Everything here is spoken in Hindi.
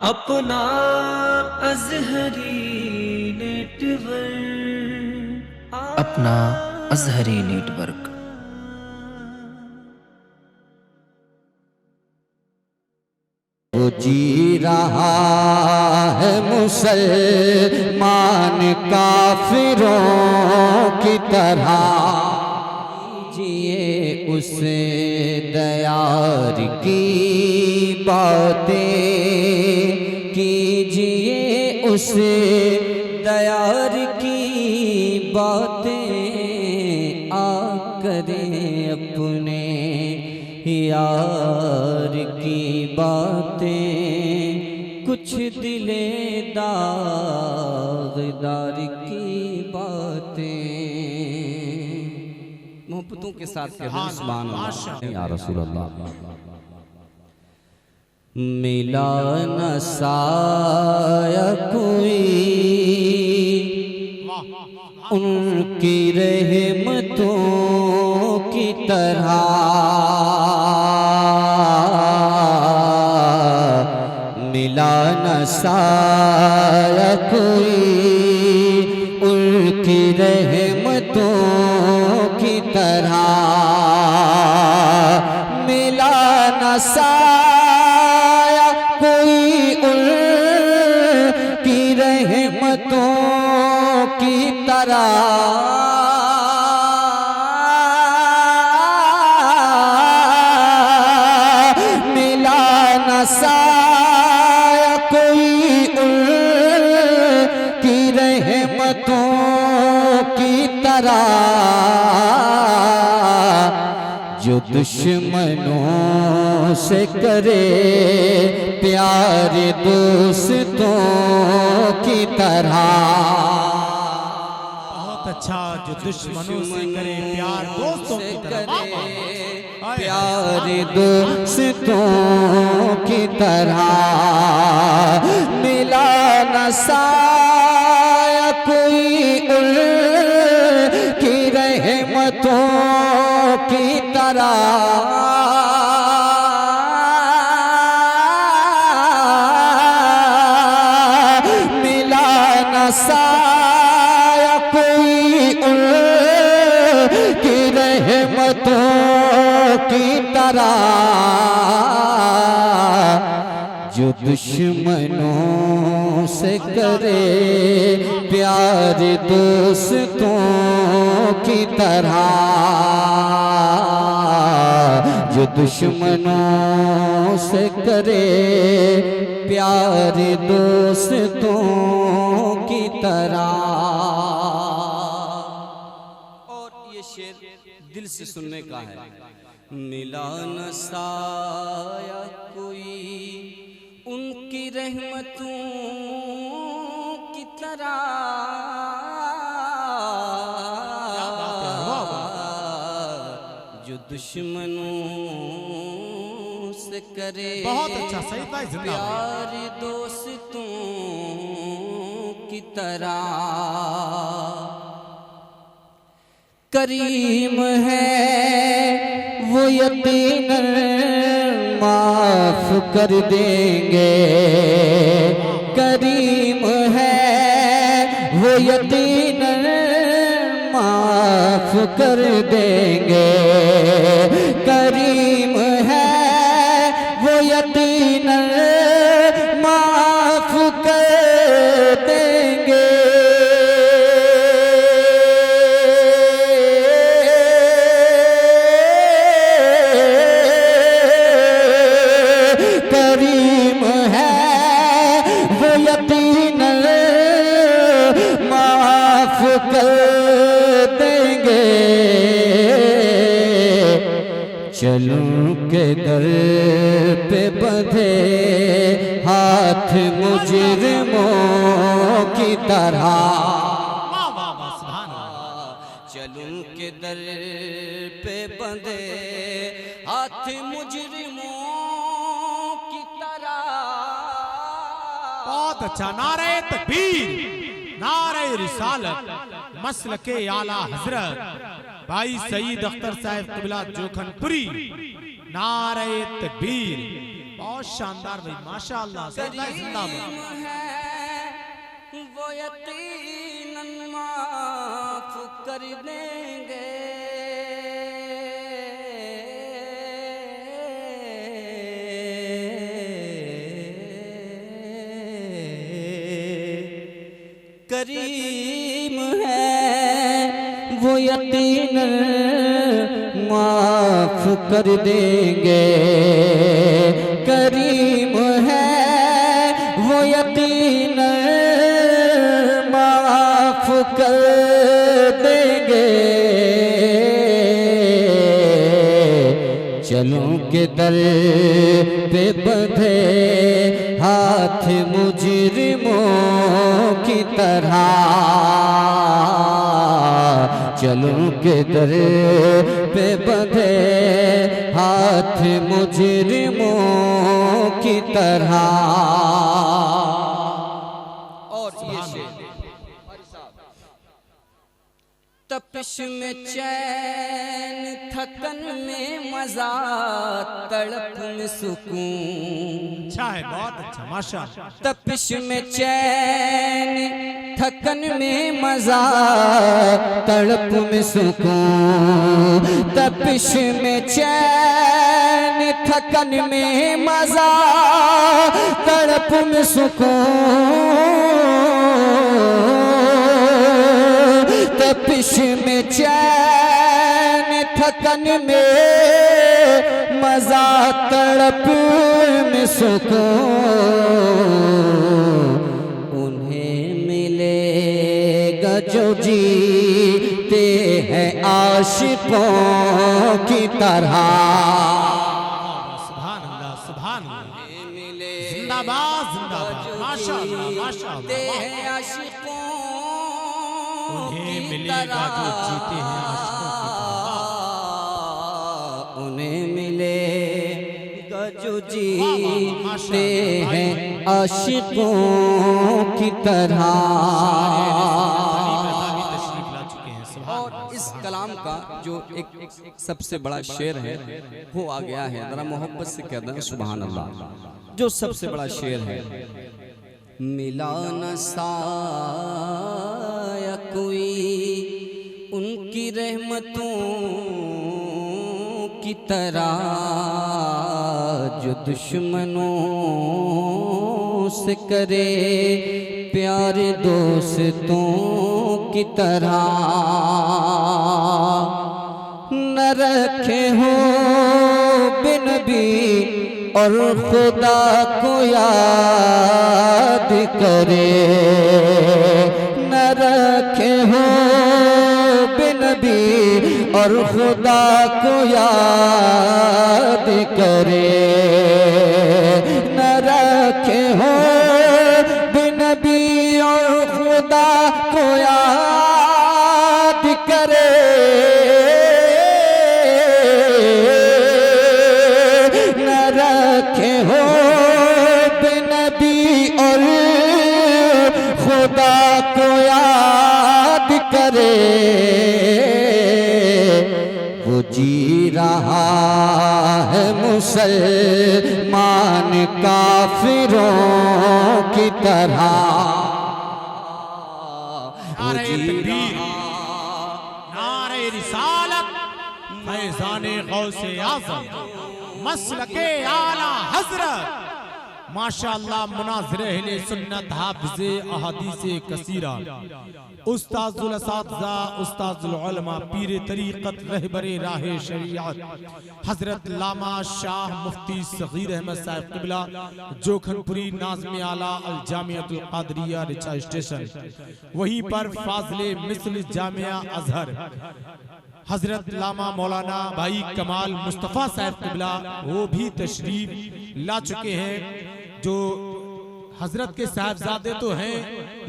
अपना अज़हरी नेटवर्क अपना अज़हरी नेटवर्क। वो जी रहा है मुसलमान काफिरों की तरह, जिए उसे दयार की बातें, कीजिए उसे दयार की बातें, आ करें अपने यार की बातें, कुछ दिले दागदार की बातें। मोहब्बतों के साथ सुभान अल्लाह या रसूल अल्लाह। मिला न साया कोई उनकी रहमतों की तरह, मिला न साया कोई उनकी रहमतों की तरह, मिला न साया कोई उनकी रहमतों की तरह, मिला न साया कोई उनकी रहमतों की तरह, जो दुश्मनों से करे प्यार दोस्तों की तरह। बहुत अच्छा, जो दुश्मनों से करे प्यार दोस्तों की तरह, प्यार दोस्तों की तरह, मिला न साया कोई उनकी रहमतों की तरह, मिला न साया कोई उनकी रहमतों की तरह, जो दुश्मनों से करे प्यार दोस्तों की तरह, जो दुश्मनों से करे प्यार दोस्तों की तरह। और ये शेर दिल से सुनने का है। मिला न साया कोई उनकी रहमतों की तरह, जो दुश्मनों से करे बहुत अच्छा, सही था, जिंदाबाद। प्यार दोस्तों की तरह, करीम है वो यकीनन माफ कर देंगे, करीम है वो यकीनन माफ कर देंगे, करीम है वो यकीनन माफ कर देंगे, करीम है वो यकीनन माफ कर देंगे, चलूं के दर पे बंधे हाथ मुजरिमों की तरह, चलूं के दर पे बंधे हाथ मुजरिमों की तरह। बहुत अच्छा। नारे तकबीर, नारे रिसालत, मसलके आला हजरत भाई सईद अख्तर साहब क़िबला जोखनपुरी, नारे तकबीर। बहुत शानदार भाई, माशाअल्लाह। करीम है वो यकीनन माफ कर देंगे, करीम है वो यकीनन माफ कर देंगे, करीम है वो यकीनन माफ कर देंगे। चलूं के दर पे बंधे हाथ मुजरिमों की तरह, चलूं के दर पे बंधे हाथ मुजरिमों की तरह। और ये शेर तपिश में चैन, थकन में मजा, तड़प में सुकून। अच्छा है, बहुत अच्छा, माशाअल्लाह। तपिश में चैन, थकन में मजा, तड़प में सुकून। तपिश में चैन, थकन में मजा, तड़प में सुकून। तपिश में चैन, थकन में मजा, तड़प में सुकून। उन्हें मिलेगा जो जीते हैं आशिकों की तरह। सुभान अल्लाह, सुभान अल्लाह, जिंदाबाद जिंदाबाद, माशाअल्लाह माशाअल्लाह। आशिकों उन्हें मिलेगा जो जीते हैं आशिकों की तरह, उन्हें मिलेगा जो जीते हैं आशिकों की तरह। और इस कलाम का जो एक सबसे बड़ा शेर है वो आ गया है, जरा मोहब्बत से कहते हैं सुभान अल्लाह। जो सबसे बड़ा शेर है, मिला न साया कोई उनकी रहमतों की तरह, जो दुश्मनों से करे प्यार दोस्तों की तरह। न रखे हो बिन भी और खुदा को याद करे, न रखे हो बिन भी और खुदा को याद करे, न रखे हो बिन भी और खुदा को याद करे। रखे हो बिनबी और खुदा को याद करे, वो जी रहा है मुसलमान काफिरों की तरह। नारे तकबीर, नारे रिसालत, फैज़ाने गौसे आज़म, मसलके आला हजरत, माशाअल्लाह। मुनाज़िरे अहले सुन्नत, हाफ़िज़े अहादीसे कसीरा, उस्ताज़ुल असातिज़ा, उस्ताज़ुल उलमा, पीरे तरीक़त, रहबरे राहे शरीयत, हज़रत लामा शाह मुफ्ती सग़ीर अहमद साहिब क़िबला, जोखनपुरी, नाज़िम आला अल जामियतुल क़ादरिया, रिचा स्टेशन। वहीं पर फ़ाज़िले मिस्ल जामिया अज़हर हज़रत लामा मौलाना भाई कमाल मुस्तफ़ा साहिब क़िबला, वो भी तशरीफ ला चुके हैं। जो हज़रत के साहिबजादे तो हैं